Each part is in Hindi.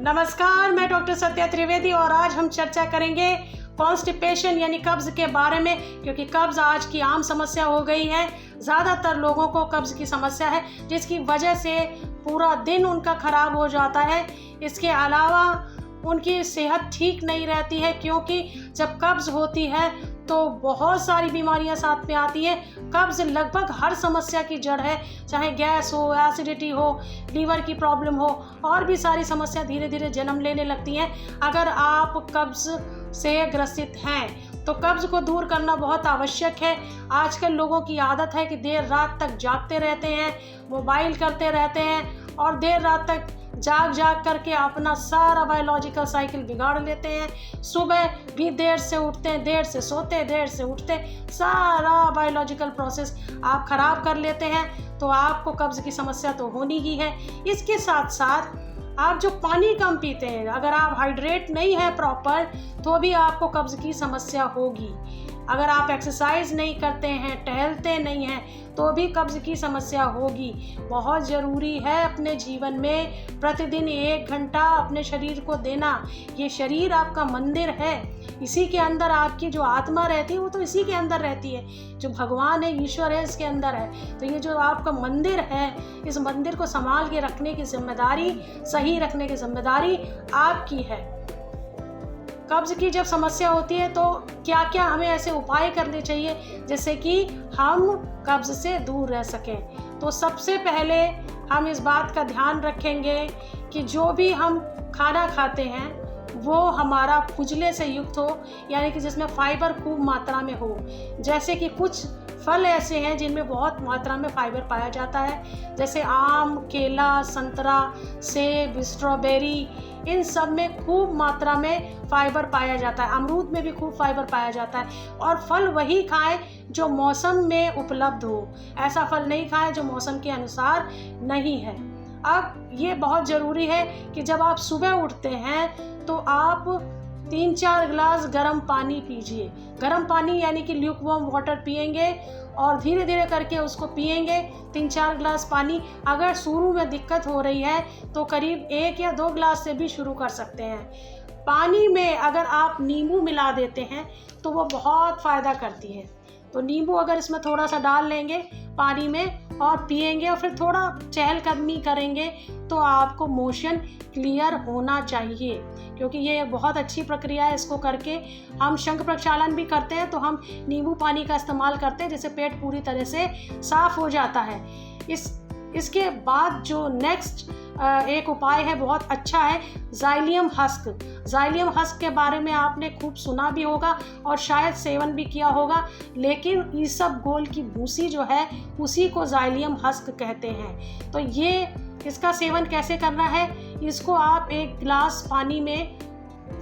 नमस्कार, मैं डॉक्टर सत्या त्रिवेदी और आज हम चर्चा करेंगे कॉन्स्टिपेशन यानी कब्ज के बारे में, क्योंकि कब्ज आज की आम समस्या हो गई है। ज़्यादातर लोगों को कब्ज की समस्या है, जिसकी वजह से पूरा दिन उनका खराब हो जाता है। इसके अलावा उनकी सेहत ठीक नहीं रहती है, क्योंकि जब कब्ज होती है तो बहुत सारी बीमारियां साथ में आती है। कब्ज लगभग हर समस्या की जड़ है, चाहे गैस हो, एसिडिटी हो, लीवर की प्रॉब्लम हो, और भी सारी समस्या धीरे धीरे जन्म लेने लगती हैं। अगर आप कब्ज से ग्रसित हैं तो कब्ज को दूर करना बहुत आवश्यक है। आजकल लोगों की आदत है कि देर रात तक जागते रहते हैं, मोबाइल करते रहते हैं और देर रात तक जाग करके अपना सारा बायोलॉजिकल साइकिल बिगाड़ लेते हैं। सुबह भी देर से उठते हैं, देर से सोते हैं, देर से उठते हैं, सारा बायोलॉजिकल प्रोसेस आप खराब कर लेते हैं। तो आपको कब्ज की समस्या तो होनी ही है। इसके साथ साथ आप जो पानी कम पीते हैं, अगर आप हाइड्रेट नहीं है प्रॉपर, तो भी आपको कब्ज की समस्या होगी। अगर आप एक्सरसाइज नहीं करते हैं, टहलते नहीं हैं, तो भी कब्ज की समस्या होगी। बहुत ज़रूरी है अपने जीवन में प्रतिदिन 1 घंटा अपने शरीर को देना। ये शरीर आपका मंदिर है, इसी के अंदर आपकी जो आत्मा रहती है वो तो इसी के अंदर रहती है। जो भगवान है, ईश्वर है, इसके अंदर है। तो ये जो आपका मंदिर है, इस मंदिर को संभाल के रखने की जिम्मेदारी, सही रखने की जिम्मेदारी आपकी है। कब्ज की जब समस्या होती है तो क्या क्या हमें ऐसे उपाय करने चाहिए जिससे कि हम कब्ज से दूर रह सकें। तो सबसे पहले हम इस बात का ध्यान रखेंगे कि जो भी हम खाना खाते हैं वो हमारा खुजले से युक्त हो, यानी कि जिसमें फाइबर खूब मात्रा में हो। जैसे कि कुछ फल ऐसे हैं जिनमें बहुत मात्रा में फाइबर पाया जाता है, जैसे आम, केला, संतरा, सेब, स्ट्रॉबेरी, इन सब में खूब मात्रा में फाइबर पाया जाता है। अमरूद में भी खूब फाइबर पाया जाता है। और फल वही खाएं जो मौसम में उपलब्ध हो, ऐसा फल नहीं खाएं जो मौसम के अनुसार नहीं है। अब ये बहुत ज़रूरी है कि जब आप सुबह उठते हैं तो आप 3-4 गिलास गर्म पानी पीजिए। गर्म पानी यानी कि ल्यूकवार्म वाटर पिएंगे और धीरे धीरे करके उसको पिएंगे, 3-4 गिलास पानी। अगर शुरू में दिक्कत हो रही है तो करीब 1 या 2 गिलास से भी शुरू कर सकते हैं। पानी में अगर आप नींबू मिला देते हैं तो वो बहुत फ़ायदा करती है। तो नींबू अगर इसमें थोड़ा सा डाल लेंगे पानी में और पिएंगे और फिर थोड़ा चहलकदमी करेंगे तो आपको मोशन क्लियर होना चाहिए, क्योंकि ये बहुत अच्छी प्रक्रिया है। इसको करके हम शंख प्रक्षालन भी करते हैं, तो हम नींबू पानी का इस्तेमाल करते हैं, जिससे पेट पूरी तरह से साफ हो जाता है। इसके बाद जो नेक्स्ट एक उपाय है, बहुत अच्छा है, जाइलियम हस्क। जाइलियम हस्क के बारे में आपने खूब सुना भी होगा और शायद सेवन भी किया होगा, लेकिन ईसबगोल की भूसी जो है उसी को जाइलियम हस्क कहते हैं। तो इसका सेवन कैसे करना है, इसको आप 1 गिलास पानी में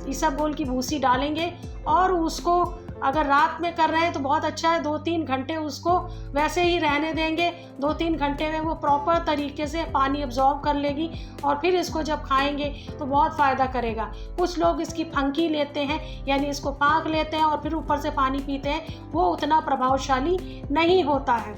ईसबगोल की भूसी डालेंगे और उसको अगर रात में कर रहे हैं तो बहुत अच्छा है, 2-3 घंटे उसको वैसे ही रहने देंगे। 2-3 घंटे में वो प्रॉपर तरीके से पानी अब्जॉर्ब कर लेगी और फिर इसको जब खाएंगे तो बहुत फ़ायदा करेगा। कुछ लोग इसकी फंकी लेते हैं, यानी इसको फाँक लेते हैं और फिर ऊपर से पानी पीते हैं, वो उतना प्रभावशाली नहीं होता है।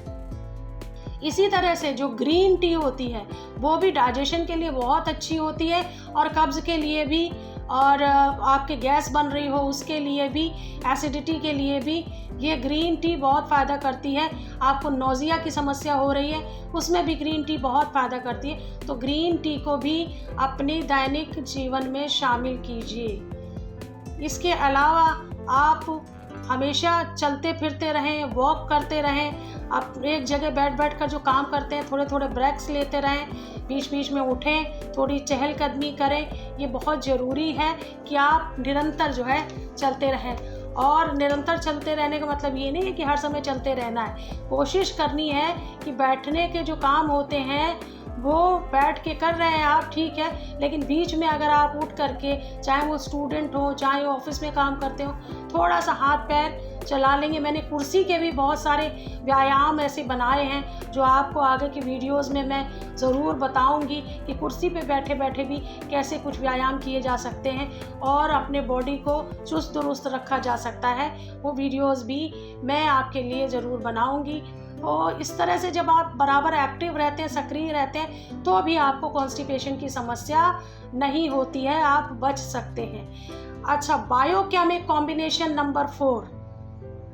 इसी तरह से जो ग्रीन टी होती है वो भी डाइजेशन के लिए बहुत अच्छी होती है और कब्ज़ के लिए भी, और आपके गैस बन रही हो उसके लिए भी, एसिडिटी के लिए भी ये ग्रीन टी बहुत फ़ायदा करती है। आपको नोज़िया की समस्या हो रही है उसमें भी ग्रीन टी बहुत फ़ायदा करती है। तो ग्रीन टी को भी अपनी दैनिक जीवन में शामिल कीजिए। इसके अलावा आप हमेशा चलते फिरते रहें, वॉक करते रहें। आप एक जगह बैठ कर जो काम करते हैं थोड़े थोड़े ब्रेक्स लेते रहें, बीच बीच में उठें, थोड़ी चहलकदमी करें। ये बहुत ज़रूरी है कि आप निरंतर जो है चलते रहें। और निरंतर चलते रहने का मतलब ये नहीं है कि हर समय चलते रहना है। कोशिश करनी है कि बैठने के जो काम होते हैं वो बैठ के कर रहे हैं आप, ठीक है, लेकिन बीच में अगर आप उठ करके, चाहे वो स्टूडेंट हो चाहे वो ऑफिस में काम करते हो, थोड़ा सा हाथ पैर चला लेंगे। मैंने कुर्सी के भी बहुत सारे व्यायाम ऐसे बनाए हैं जो आपको आगे की वीडियोस में मैं ज़रूर बताऊंगी कि कुर्सी पे बैठे बैठे भी कैसे कुछ व्यायाम किए जा सकते हैं और अपने बॉडी को चुस्त दुरुस्त रखा जा सकता है। वो वीडियोस भी मैं आपके लिए ज़रूर बनाऊंगी। और इस तरह से जब आप बराबर एक्टिव रहते हैं, सक्रिय रहते हैं, तो भी आपको कॉन्स्टिपेशन की समस्या नहीं होती है, आप बच सकते हैं। अच्छा, बायोकेमिक कॉम्बिनेशन नंबर 4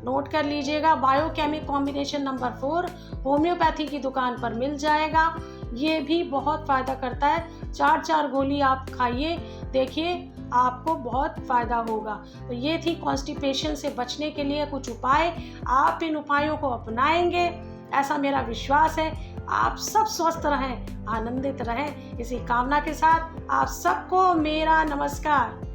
नोट कर लीजिएगा। बायोकेमिक कॉम्बिनेशन नंबर 4 होम्योपैथी की दुकान पर मिल जाएगा। ये भी बहुत फ़ायदा करता है। 4-4 गोली आप खाइए, देखिए आपको बहुत फ़ायदा होगा। तो ये थी कॉन्स्टिपेशन से बचने के लिए कुछ उपाय। आप इन उपायों को अपनाएंगे, ऐसा मेरा विश्वास है। आप सब स्वस्थ रहें, आनंदित रहें। इसी कामना के साथ आप सबको मेरा नमस्कार।